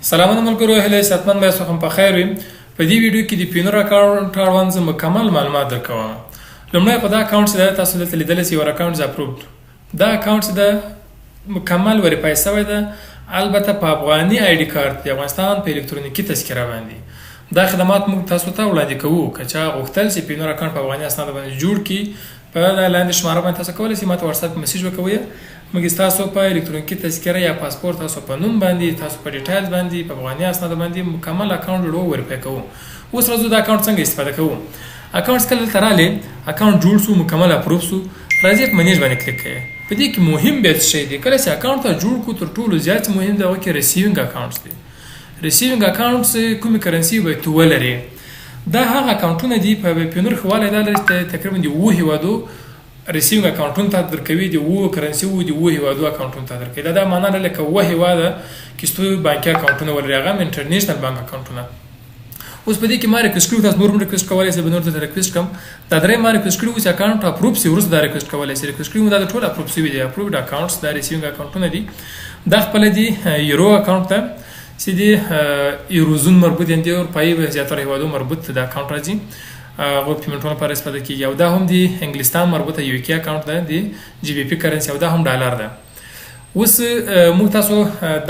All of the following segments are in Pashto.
سلامونه ملګرو، هله ستمن به سوخم په خیر وي. په دې ویډیو کې د پینور اکاونټ اړوند مکمل معلومات درکوم. لومړی په دا اکاونټ سره تاسو د لیدل سي ور اکاونټ اپروډ. دا اکاونټ د مکمل وریفای شوی ده، البته په افغاني آی ډي کارت د افغانستان په الکترونیکي تذکره باندې. دا خدمات موږ تاسو ته وړاندې کوو. که چا غوښتل چې پینور اکاونټ په افغاني اسناد باندې جوړ کړي، په لاندې شماره باندې تاسو کولی شئ ماته واتساپ کې میسج وکوئ. موږ تاسو په الکترونیکي تذکره یا پاسپورت تاسو په نوم باندې، تاسو په ډیټیل باندې په افغاني اسناد باندې مکمل اکاونټ جوړو وریفای کوو. اوس راځو دا اکاونټ څنګه استفاده کوو. اکاونټ کله تراله اکاونټ جوړ شو، مکمل اپروف شو، راځي په منیج باندې کلیک کړئ. په دې کې مهم به څه دی، کله چې اکاونټ ته جوړ کو تر ټولو زیات مهم دا وکړي ریسیوینګ اکاونټ دی. ریسیوینګ اکاونټ کومه کرنسی به تو ولري. دا هغه اکاونټونه دي په پینور خواله دا تقریبا دی وو هیوادو ریسیوینګ اکاونټونه ته درکوي، دی وو کرنسی وو دی وو هیوادو اکاونټونه ته درکوي. دا معنی نه لکه وو هیواده کیستو بانکي اکاونټونه ولري، هغه انټرنیشنل بانک اکاونټونه. اوس په دې کې ما ریکوست کړو، تاسو نور ریکوست کولای شئ، بنور ته ریکوست کوم. دا درې ما ریکوست کړو چې اکاونټ اپروف شي، ورسره دا ریکوست کولای شئ. ریکوست کړو دا ټول اپروف شوی دی. اپروفډ اکاونټس دا ریسیوینګ اکاونټونه دي. دا خپل دي یورو اکاونټ ته چې دی یوروزون مربوط دي او پای به زیاتره هیوادو مربوط دا اکاونټ راځي. او پیمنټونه پر استفاده کیږي. او دا هم دی انګلستان مربوطه یو کې اکاونټ ده، دی جی بي پی کرنسی، او دا هم ډالر ده. اوس موږ تاسو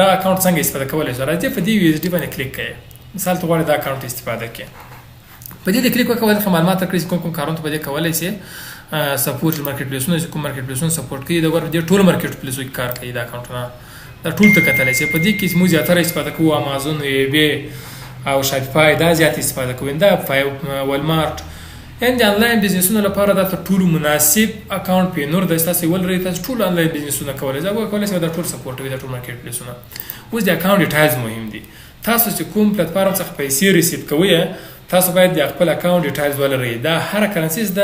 دا اکاونټ څنګه استفاده کولای شئ؟ راځي په دې یو اس ډي باندې کلیک کړئ. مثال ته غواړئ دا اکاونټ استفاده کړئ. په دې کلیک وکړئ، خو معلومات ترکړئ کوم کارونه په دې کولای شئ. سپورټ مارکیټ پلیسونه، کوم مارکیټ پلیسونه سپورټ کوي، دا ور دې ټول مارکیټ پلیسو کې کار کوي. دا اکاونټونه دا ټول ته کتلای شئ. په دې کې موږ زیاتره استفاده کوو امازون، ایبی او شاپیفای، دا زیات استفاده کوو. دا والمارت ان د انلاین بزنسونو لپاره دا ټول مناسب اکاونټ پینور د تاسو ولرئ. تاسو ټول انلاین بزنسونه کولای شئ، دا ټول سپورټ کوي، دا ټول مارکیټ پلیسونه. اوس د اکاونټ ډیټیلز مهم دي. تاسو چې کوم پلیټ فارم څخه پیسې ریسیو کوئ، تاسو باید د خپل اکاونټ ډیټیلز ولرئ. دا هر کرنسیز د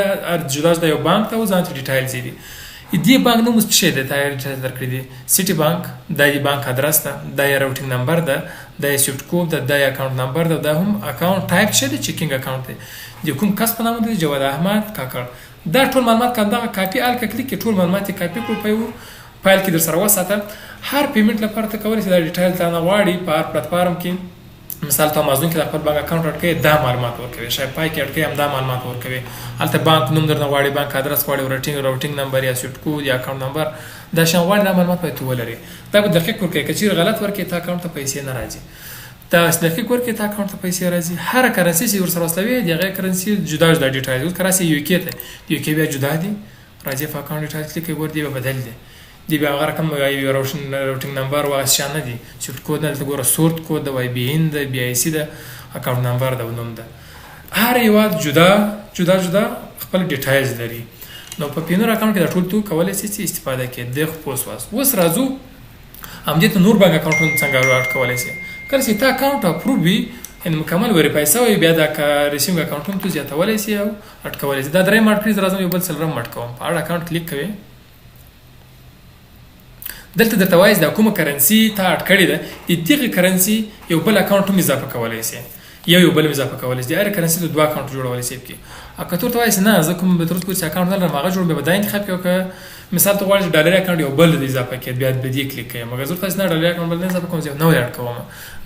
جدا د یو بانک ته ځان ډیټیلز دي. دې بانک نوم څه دی؟ دا ډیټیلز درکړي دي. سټي بانک دا یې بانک ادرس ده، دا یې راوټینګ نمبر ده، دا یې سویفټ کوډ ده، دا یې اکاونټ نمبر ده. دا هم اکاونټ ټایپ شه دی، چیکینګ اکاونټ دی. د کوم کس په نامه دی؟ جواد احمد کاکړ. دا ټول معلومات کنده کاپی ال کلیک کې ټول معلومات کاپی کړو په فایل کې در سره وساتل. هر پیمنټ لپاره ته کولی شئ دا ډیټیل ته نه غواړي په هر پلیټ فارم کې. مثال ته امازون کې د خپل بانک اکاونټ ورکړئ، دا معلومات ورکوي. شاپای کې ورکړئ، هم دا معلومات ورکوي. هلته بانک نوم درنه غواړي، بانک ادرس غواړي، راوټینګ نمبر یا سویفټ کوډ یا اکاونټ نمبر، دا شان غواړي. دا معلومات باید ولري. دا به دقیق ورکوي. که چیرې غلط ورکړئ ته اکاونټ ته پیسې نه راځي. دا دقیق ورکړئ ته اکاونټ ته پیسې راځي. هر کرنسي چې ورسره وصلوي د هغې کرنسي جدا جدا ډیټیلز. اوس کرنسي یو کې ته یو کې بیا جدا دي. راځي په اکاونټ ډیټیلز کلیک کوئ، دی به بدل دی. دی بیا هغه رقم راوټینګ نمبر و شان نه دي، سویفټ کوډ نه دلته ګوره، سورت کوډ د وای بي ان د بي آی سي د اکاونټ نمبر د نوم ده. هر هیواد جدا جدا جدا خپل ډیټیلز لري. نو په پینور اکاونټ کې دا ټول تو کولای شئ چې استفاده کړئ. د خپوس واس اوس راځو همدې ته نور بانک اکاونټونه څنګه ورکړ کولای شئ. کله چې تا اکاونټ اپروو وي، ان مکمل وریفای شوی، بیا دا ریسیوینګ اکاونټونه تو زیاتولای شئ او اټکولای شئ. دا درې ماډ کړئ. راځم یو بل سلرم ماډ کوم. په اړ اکاونټ کلیک کوئ. دلته درته وایي دا کومه کرنسی ته اټ کړې ده، د دغه کرنسی یو بل اکاونټ هم اضافه کولای شئ، یو بل اضافه کولای شئ. هر کرنسی ته دوه اکاونټ جوړولای شئ. که تاسو ته وایي نه زه کوم به تر اوسه پورې اکاونټ نه لرم، هغه جوړ به دا انتخاب کړئ. که مثال ته غواړئ ډالر اکاونټ یو بل اضافه کړئ، بیا به دې کلیک کړئ. مګر زه تاسو نه ډالر اکاونټ بل نه اضافه کوم، زه نو اډ کوم.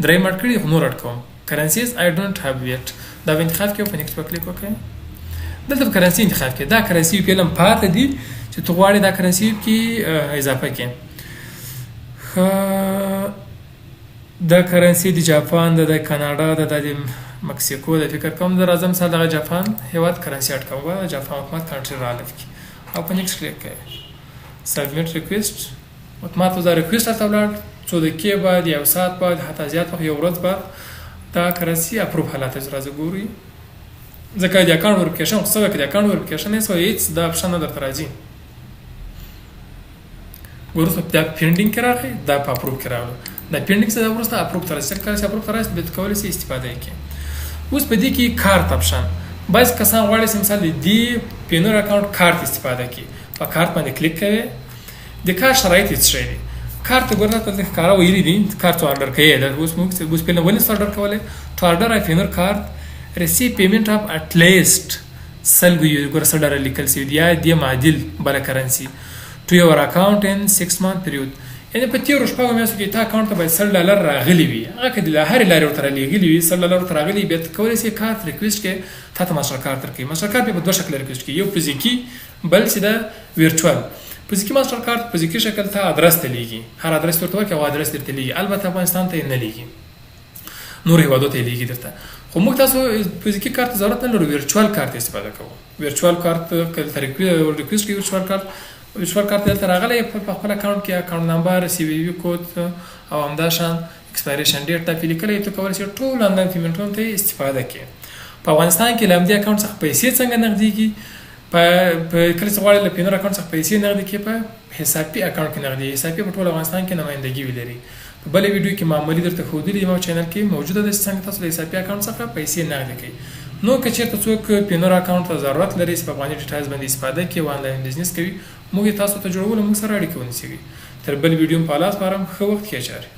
درې ماډ کړئ، خو نور اډ کوم. کرنسیز آی ډونټ هاف یټ. دا به انتخاب کړئ، په نیکسټ په کلیک وکړئ. دلته کرنسی انتخاب کړئ. دا کرنسی په لم پاتې دي چې ته غواړې دا کرنسی کې اضافه کړئ. دا کرنسی د جاپان ده، د کاناډا ده، د مکسیکو ده. فکر کوم د راځم مثال دغه جاپان هیواد کرنسی اټ کوم. جاپان حکومت کنټری را لفي او په نیکسټ کلیک کوي. سبمیټ ریکویسټ اتومات وزاره ریکویسټ ته ولاړ. څو دقیقې بعد، یو ساعت بعد، حتی زیات وخت، یو ورځ بعد دا کرنسی اپروف حالات راځي ګوري. ځکه د اکاونټ وریفیکیشن خو څه کې د اکاونټ وریفیکیشن نه سوې هیڅ دا اپشن نه درته راځي. ورسته دا پینډینګ کې راغی، دا په اپروف کې راغلی. دا پینډینګ څخه ورسته اپروف ته رسېږي. کله چې اپروف ته راسي به کولای شئ استفاده وکړئ. اوس په دې کې کارت اپشن. بعض کسان غواړي چې مثال د پینور اکاونټ کارت استفاده کړي. په کارت باندې کلیک کوئ. د کار شرایط څه دي؟ کارت ګورنه ته ښکاره ویلي دي کارت آرډر کوي. دا اوس موږ اوس په ولې آرډر کولای ته آرډر ا پینور کارت receive payment of at least سلګو ګور سره لیکل سی دی د معادل بل کرنسی to your account in 6 month period. یعنی په تیرو شپږو میاشتو کې تا اکاونټ ته باید $100 راغلي وي هغه که د هرې لارې ورته رالیږلي وي $100 ورته راغلي بیا ته کولی شې کارت ریکویسټ کې تا ته ماسټر کارت درکوي ماسټر کارت بیا په 2 شکله ریکویسټ کوي یو فزیکي بل چې د ویرچوال فزیکي ماسټر کارت فزیکي شکل ته ادرس ته لیږي هر ادرس ورته ورکړي او ادرس درته لیږي البته افغانستان ته نه لیږي نور هیوادو ته لیږي درته خو موږ تاسو فزیکي کارت ضرورت نه لرو ویرچوال کارت استفاده کوو ویرچوال کارت که ریکویسټ کوي ویرچوال کارت دلته راغلی په خپل اکاونټ کې اکاونټ نمبر سی وی وی کود او همداشان ایکسپایریشن ډیټ ته فیل کړئ ته کولی شئ ټول آنلاین پیمنټونو ته استفاده کړئ په افغانستان کې له همدي اکاونټ څخه پیسې څنګه نغديږي په کله چې غواړئ له پینور اکاونټ څخه پیسې نغدي کړئ په حسابي اکاونټ کې نغدي حسابي په ټول افغانستان کې نمائندګي ولري په بل ویډیو کې معمولی درته ښودلي یم چینل کې موجوده ده څنګه تاسو له حسابي اکاونټ څخه پیسې نغدي کړئ نو که چېرته څوک پینور اکاونټ ته ضرورت لري چې په افغاني ډیټایلز باندې استفاده کوي او آنلاین بزنس کوي موږ تاسو ته جوړولو موږ سره اړیکه ونیسئ تر بل ویډیو په لاس بارم ښه وخت کې چاري